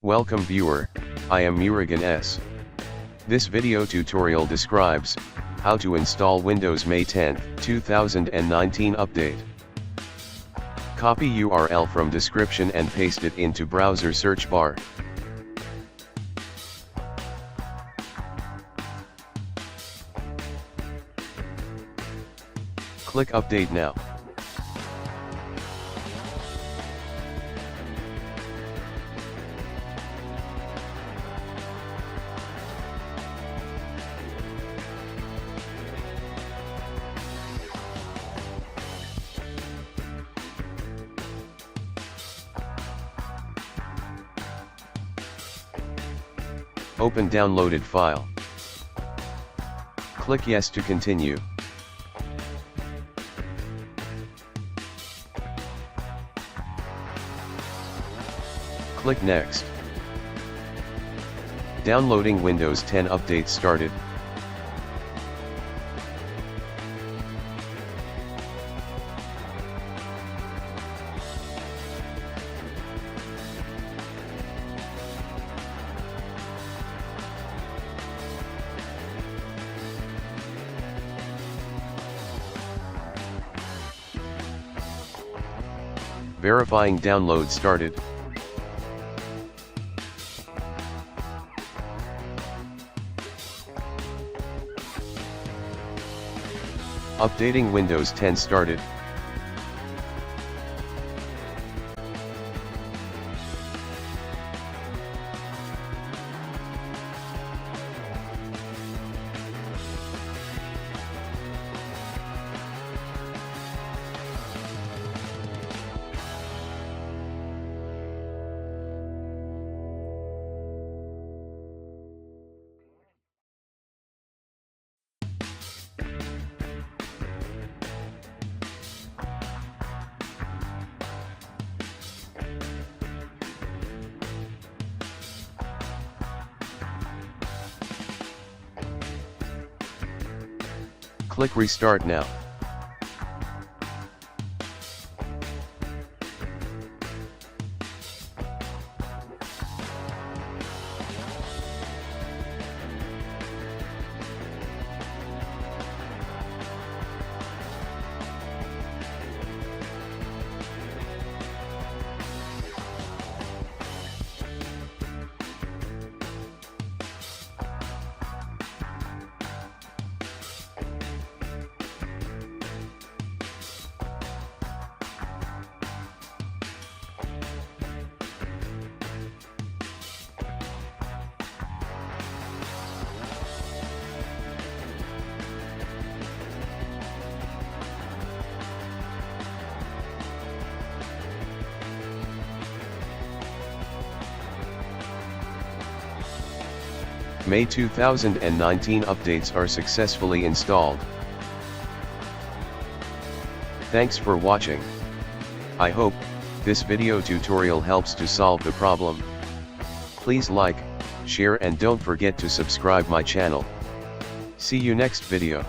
Welcome viewer, I am Murugan S. This video tutorial describes how to install Windows May 10, 2019 update. Copy URL from description and paste it into browser search bar. Click Update now. Open downloaded file. Click Yes to continue. Click Next. Downloading Windows 10 update started. Verifying download started. Updating Windows 10 started. Click Restart now. May 2019 updates are successfully installed. Thanks for watching. I hope this video tutorial helps to solve the problem. Please like, share and don't forget to subscribe my channel. See you next video.